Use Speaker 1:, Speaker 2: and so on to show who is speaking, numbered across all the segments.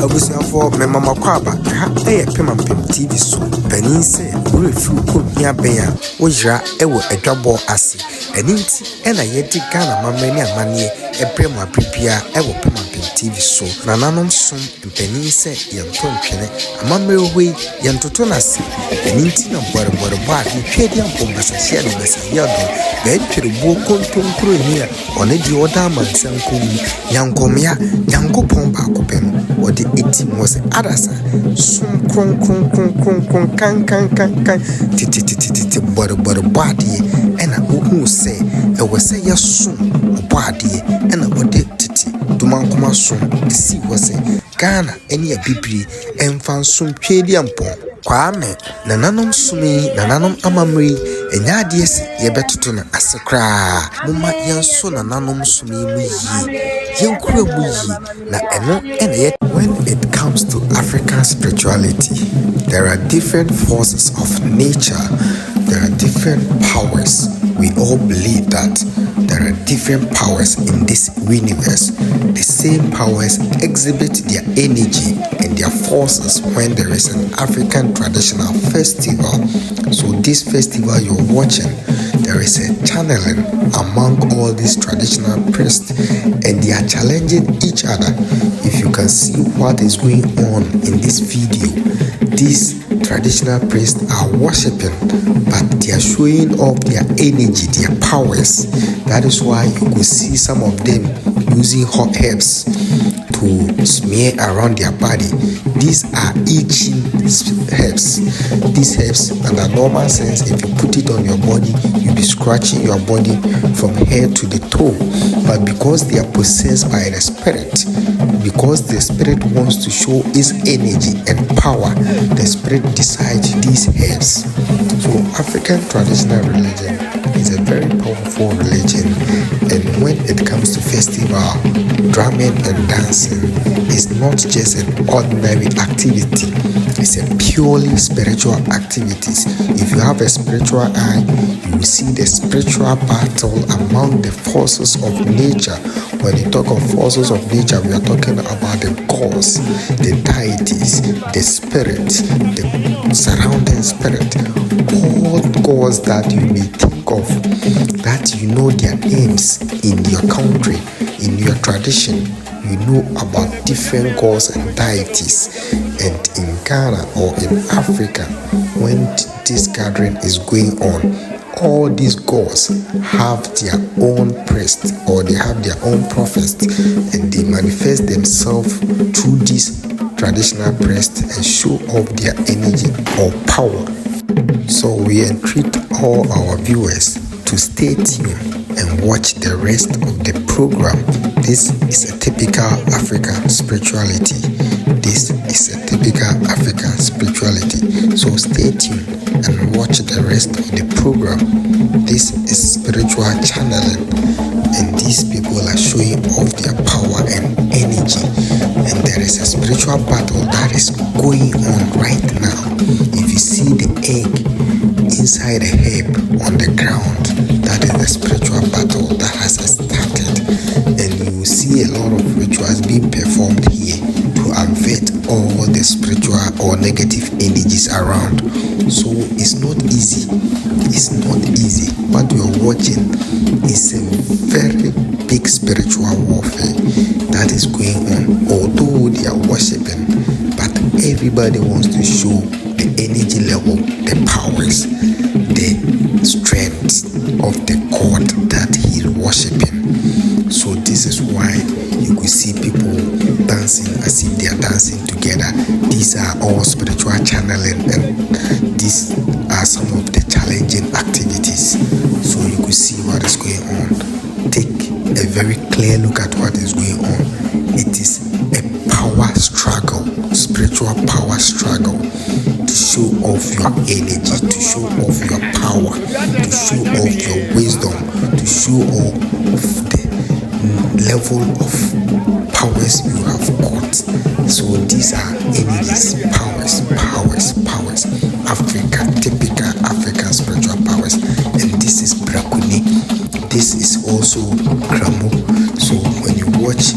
Speaker 1: Abusuafo me mama kwaba ha pema mpem TV so panin se we fu ko bia ben a wo yira ewo adwabo ase eni nti na yedi Ghana mamani amane ebrem apipia ewo pema mpem TV so nananom som panin se yento ntwene amamre hoi yentoto nase eni nti na bore ba ni twedi ampomba sahia no basahia do ga twere bo kontonkro ni a one di oda amansankom yankomya yankopon ba kopem odi eti mose adasa sum kron kan titi bore body ena ohu se e wose yesum body ena odi titi dumankoma sum esi wose Ghana eni abibiri emfa sum twedi ampon kwame nananom sumi nananom amamri enya ade esi yebetoto na asekra muma yenso nananom sumi mu yi yenkura mu yi na eno ene. When it comes to African spirituality, there are different forces of nature, there are different powers. We all believe that there are different powers in this universe. The same powers exhibit their energy and their forces when there is an African traditional festival. So this festival you're watching, there is a channeling among all these traditional priests and they are challenging each other. If you can see what is going on in this video, these traditional priests are worshipping, but they are showing off their energy, their powers. That is why you could see some of them using hot herbs to smear around their body. These are itching herbs. These herbs, under normal sense, if you put it on your body, you'll be scratching your body from head to the toe. But because they are possessed by the spirit, because the spirit wants to show its energy and power, the spirit decides these herbs. So African traditional religion is a very powerful religion, and when it comes to festival, drumming and dancing is not just an ordinary activity, it's a purely spiritual activities. If you have a spiritual eye, you will see the spiritual battle among the forces of nature. When you talk of forces of nature, we are talking about the gods, the deities, the spirit, the surrounding spirit, all gods that you may think of, that you know their names in your country, in your tradition. You know about different gods and deities. And in Ghana or in Africa, when this gathering is going on, all these gods have their own priests or they have their own prophets, and they manifest themselves through these traditional priests and show off their energy or power. So we entreat all our viewers to stay tuned and watch the rest of the program. This is a typical African spirituality. This is a typical African spirituality. So stay tuned and watch the rest of the program. This is spiritual channeling, and these people are showing off their power and energy. And there is a spiritual battle that is going on right now. If you see the egg inside a herb on the ground, that is the spiritual battle that has started. And you will see a lot of rituals being performed here to avert all the spiritual or negative energies around. So it's not easy. It's not easy. What you are watching is a very big spiritual warfare that is going on. Although they are worshiping, but everybody wants to show the energy level, the powers, the strength of the God that he is worshiping. So this is why you could see people dancing as if they are dancing together. These are all spiritual channeling, and these are some of the challenging activities. So you could see what is going on. Take a very clear look at what is going on. It is a power struggle, spiritual power struggle, to show off your energy, to show off your power, to show off your wisdom, to show off the level of powers you have got. So these are energies, powers. Africa, typical African spiritual powers. And this is Kune. This is also Kramo. So when you watch,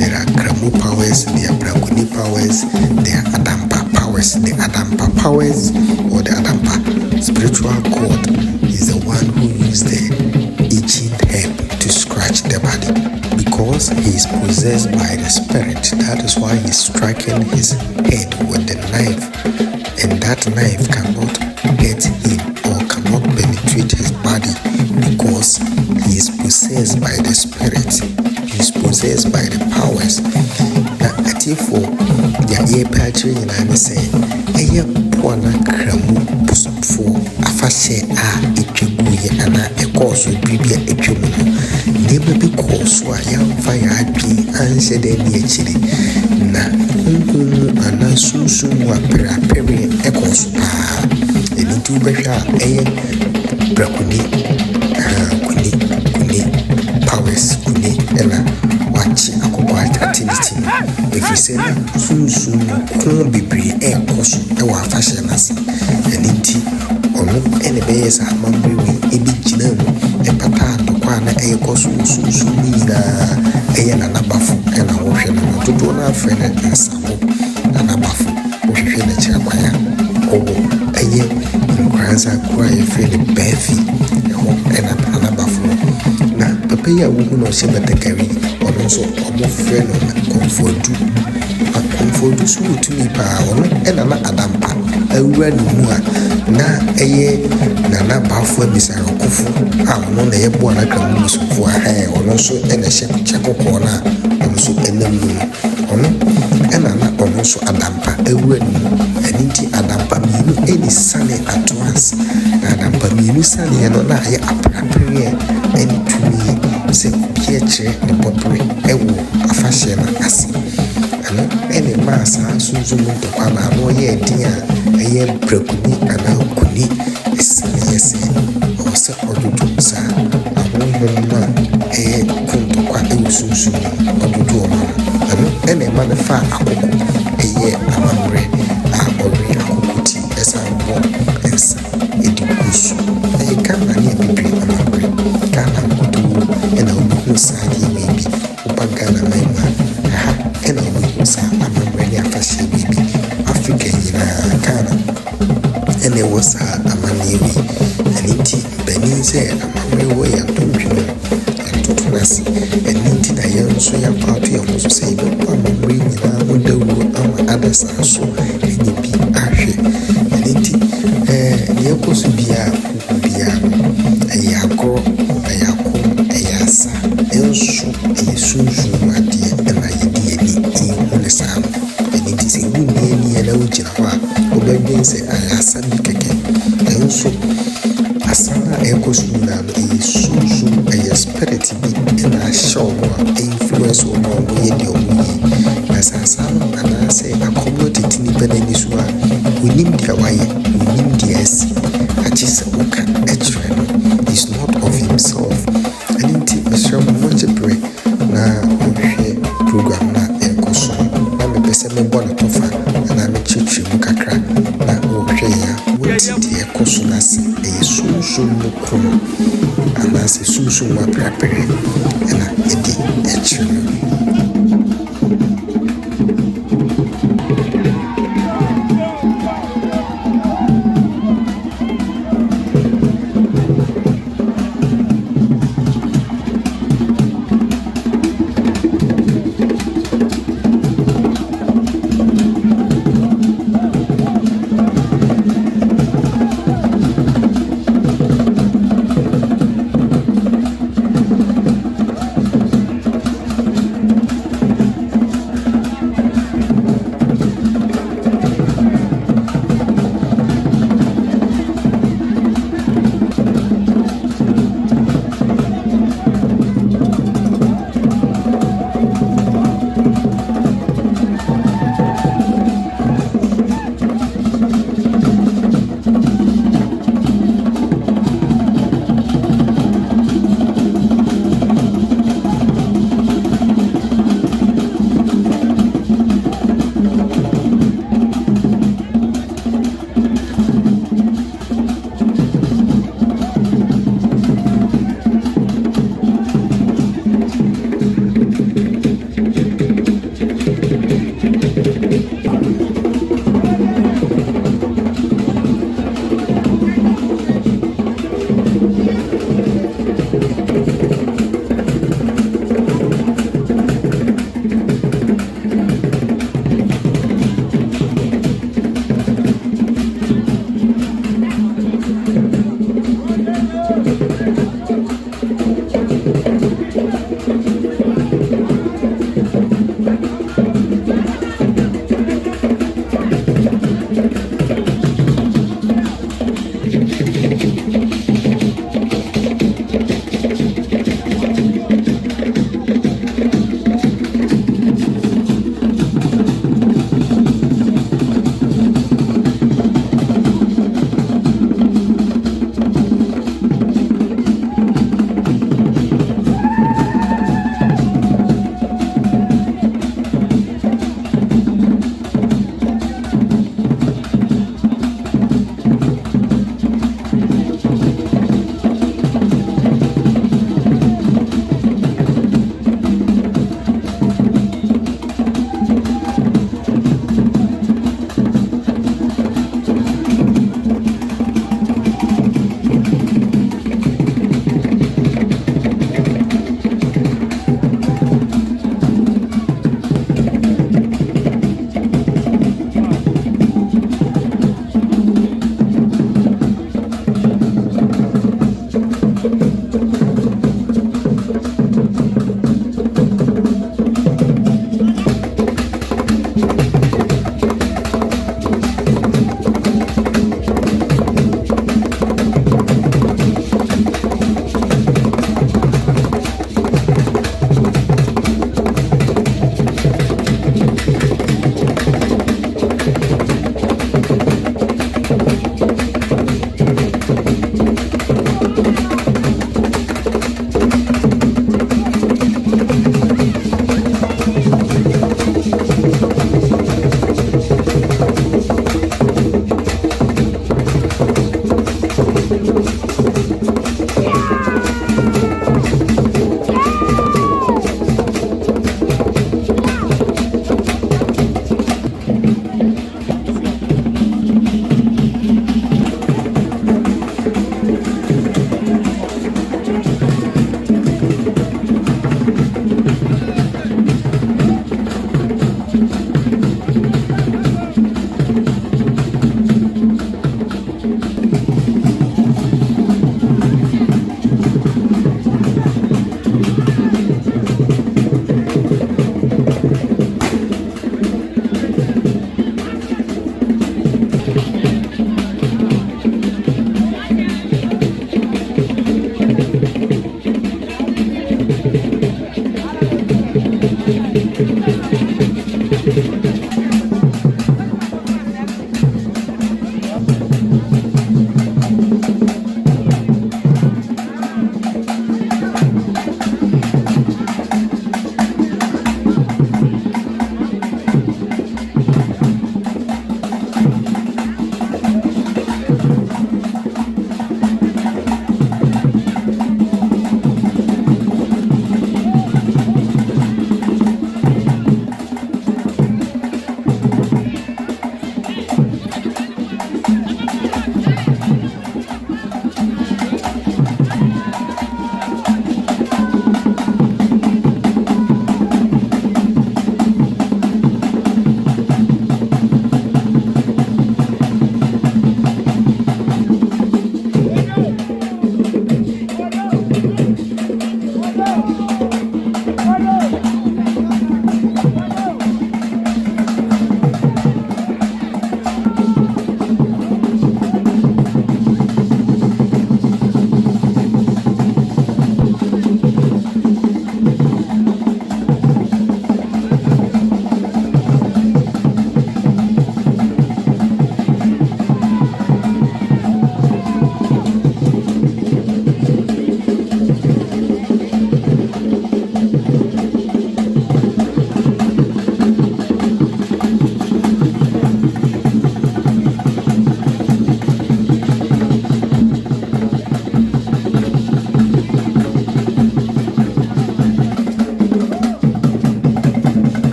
Speaker 1: there are Kramo powers, there are Kune powers. powers, they are Adampa powers. The Adampa powers or the Adampa spiritual god is the one who used the itching herb to scratch the body because he is possessed by the spirit. That is why he is striking his head with the knife, and that knife cannot hurt him or cannot penetrate his body because he is possessed by the spirit. He is possessed by the powers. Now, for the year patch in I say, a poana cramu for a fashe a etribuye and a course with Bibia etribu. Never because why young fire answered any chili. Na and a soon were peri a course. A little better a Kune powers Kune and a watch a quiet activity. If we say soon could be pre air course our fashion as an inti or no any bears are mummy a big genome a patato quana a course soon mean a nabafu and a ocean to do not friend and Nsampa Nabafu ocean a chairwire or a year in Kranza cry friend Beffy and a Nabafu. Now, Papa, woman or cemetery or also a friend of comfort. Comfort to me power and an Adampa. I read more na Nana Bafu, Miss Arokufu. I know the Abuana can use for a hair or also in a Chaco corner, also in the moon. And Anna also Adampa, a read and inti Adampa mean any sunny at once. Adampa mean sunny and I appropriate and to me say, Pietri, the pottery, a fashion as. Any mass soon to Pana, no year dear, a year Brekuni and a Kune is yes, or so or do sa, a woman, a Kunto Quatu soon, or do man, any man far a year a mamre, a ori a cucuti, as I walk, as it goes. I can't near be a mamre, can't do, and I'll be side maybe, Upagana Mama. And I will say, I'm a really fashion baby, African in Ghana. And there was a money, and indeed, Benin said, I'm a real way and don't you know, and to us, and indeed, I am so young party of to say, I'm a bringing out with the world, I'm others are so, and you be ashy. And indeed, the opposite be a yako, a yakum, a yasa, and so a soon, my dear, and I in the sound, and it is a good name and a Ujinawa, who say, I ask some keke, and also Asana Ecosuna is soon a spirit and I show influence on my way. As I sound and I say, accommodated in Benenisua, we need the way, we need the S. I just look at is not of himself, and indeed, Mr. Montebre now program na ekoso na me pese me bona tofa na me chichi mukakra na ohwe ya woti ekoso na se sunsun mukro ana se sunsun wa prapere na edi echiro